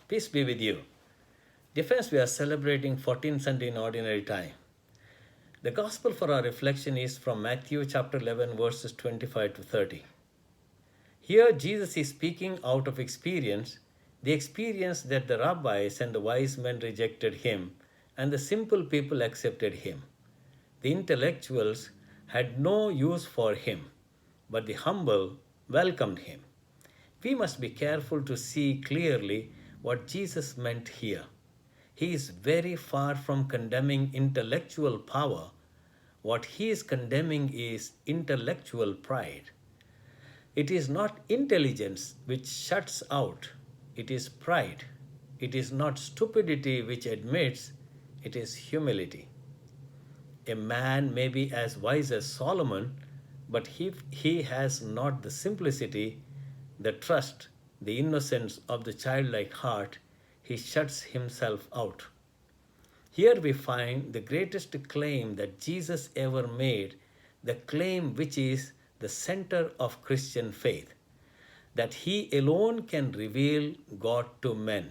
Peace be with you. Dear friends, we are celebrating 14th Sunday in Ordinary Time. The Gospel for our reflection is from Matthew chapter 11, verses 25 to 30. Here, Jesus is speaking out of experience, the experience that the rabbis and the wise men rejected him, and the simple people accepted him. The intellectuals had no use for him, but the humble welcomed him. We must be careful to see clearly what Jesus meant here. He is very far from condemning intellectual power. What he is condemning is intellectual pride. It is not intelligence which shuts out, it is pride. It is not stupidity which admits, it is humility. A man may be as wise as Solomon, but if he has not the simplicity, the trust, the innocence of the childlike heart, he shuts himself out. Here we find the greatest claim that Jesus ever made, the claim which is the center of Christian faith, that he alone can reveal God to men.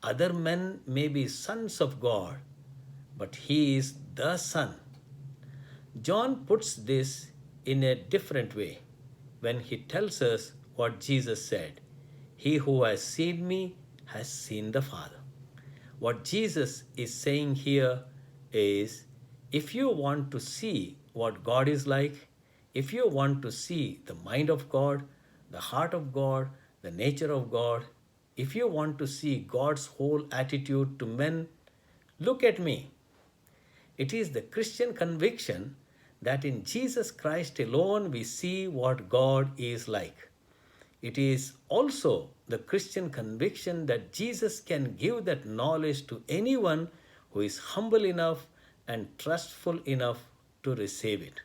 Other men may be sons of God, but he is the Son. John puts this in a different way when he tells us what Jesus said. He who has seen me has seen the Father. What Jesus is saying here is, if you want to see what God is like, if you want to see the mind of God, the heart of God, the nature of God, if you want to see God's whole attitude to men, look at me. It is the Christian conviction that in Jesus Christ alone we see what God is like. It is also the Christian conviction that Jesus can give that knowledge to anyone who is humble enough and trustful enough to receive it.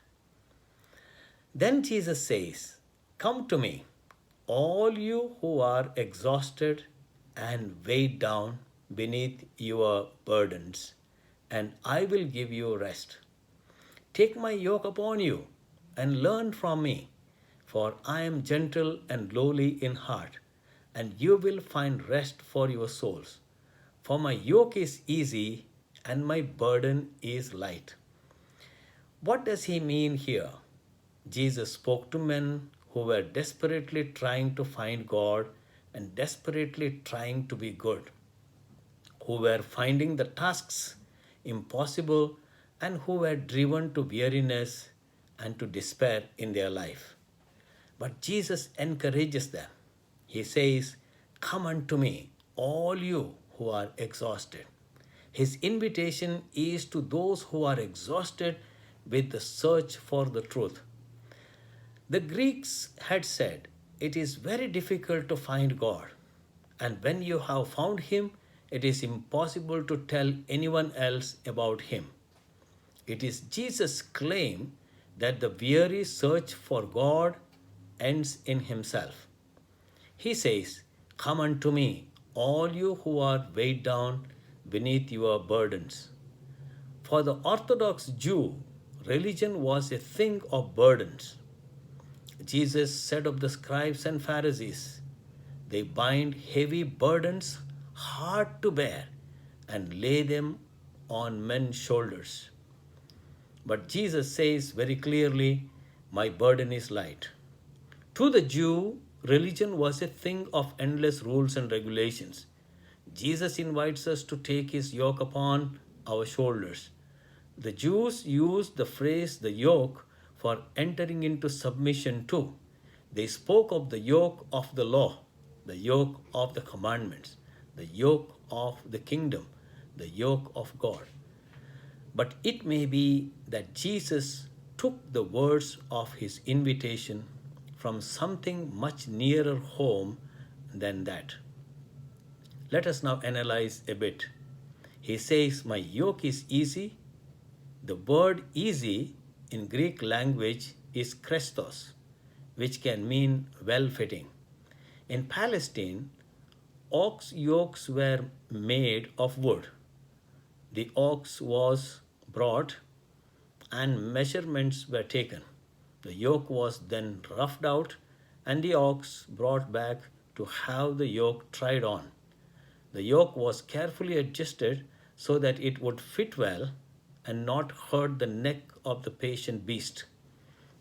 Then Jesus says, "Come to me, all you who are exhausted and weighed down beneath your burdens, and I will give you rest. Take my yoke upon you and learn from me, for I am gentle and lowly in heart, and you will find rest for your souls. For my yoke is easy and my burden is light." What does he mean here? Jesus spoke to men who were desperately trying to find God and desperately trying to be good, who were finding the tasks impossible and who were driven to weariness and to despair in their life. But Jesus encourages them. He says, "Come unto me, all you who are exhausted." His invitation is to those who are exhausted with the search for the truth. The Greeks had said, "It is very difficult to find God, and when you have found him, it is impossible to tell anyone else about him." It is Jesus' claim that the weary search for God ends in himself. He says, "Come unto me, all you who are weighed down beneath your burdens." For the Orthodox Jew, religion was a thing of burdens. Jesus said of the scribes and Pharisees, "They bind heavy burdens hard to bear and lay them on men's shoulders." But Jesus says very clearly, "My burden is light." To the Jew, religion was a thing of endless rules and regulations. Jesus invites us to take his yoke upon our shoulders. The Jews used the phrase "the yoke" for entering into submission to. They spoke of the yoke of the law, the yoke of the commandments, the yoke of the kingdom, the yoke of God. But it may be that Jesus took the words of his invitation from something much nearer home than that. Let us now analyze a bit. He says, "My yoke is easy." The word easy in Greek language is krestos, which can mean well-fitting. In Palestine, ox yokes were made of wood. The ox was brought and measurements were taken. The yoke was then roughed out and the ox brought back to have the yoke tried on. The yoke was carefully adjusted so that it would fit well and not hurt the neck of the patient beast.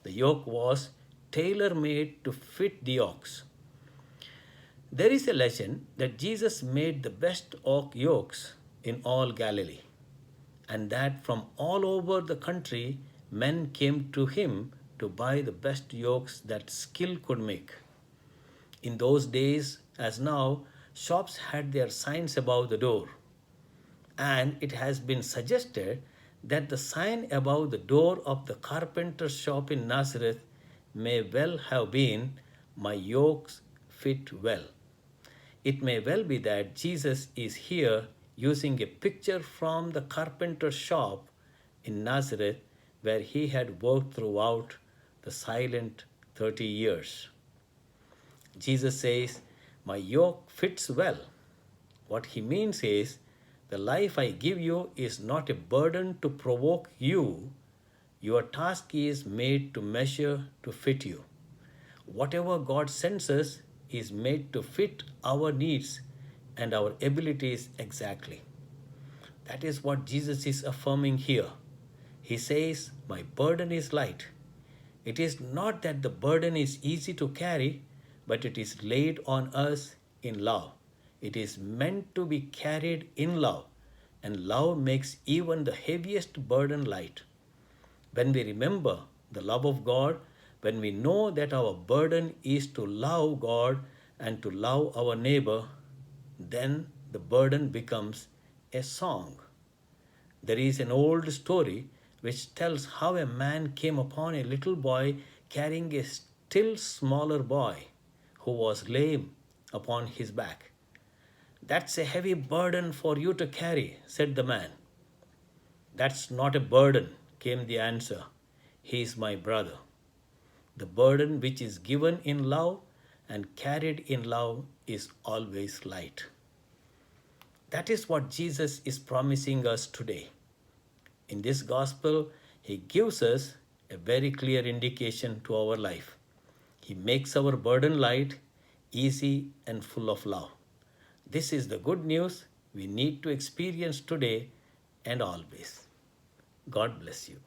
The yoke was tailor made to fit the ox. There is a legend that Jesus made the best ox yokes in all Galilee, and that from all over the country men came to him to buy the best yokes that skill could make. In those days, as now, shops had their signs above the door, and it has been suggested that the sign above the door of the carpenter's shop in Nazareth may well have been, "My yokes fit well." It may well be that Jesus is here using a picture from the carpenter's shop in Nazareth where he had worked throughout the silent 30 years. Jesus says, "My yoke fits well." What he means is, the life I give you is not a burden to provoke you. Your task is made to measure to fit you. Whatever God sends us is made to fit our needs and our abilities exactly. That is what Jesus is affirming here. He says, "My burden is light." It is not that the burden is easy to carry, but it is laid on us in love. It is meant to be carried in love, and love makes even the heaviest burden light. When we remember the love of God, when we know that our burden is to love God and to love our neighbor, then the burden becomes a song. There is an old story which tells how a man came upon a little boy carrying a still smaller boy who was lame upon his back. "That's a heavy burden for you to carry," said the man. "That's not a burden," came the answer. "He is my brother." The burden which is given in love and carried in love is always light. That is what Jesus is promising us today. In this gospel, he gives us a very clear indication to our life. He makes our burden light, easy, and full of love. This is the good news we need to experience today and always. God bless you.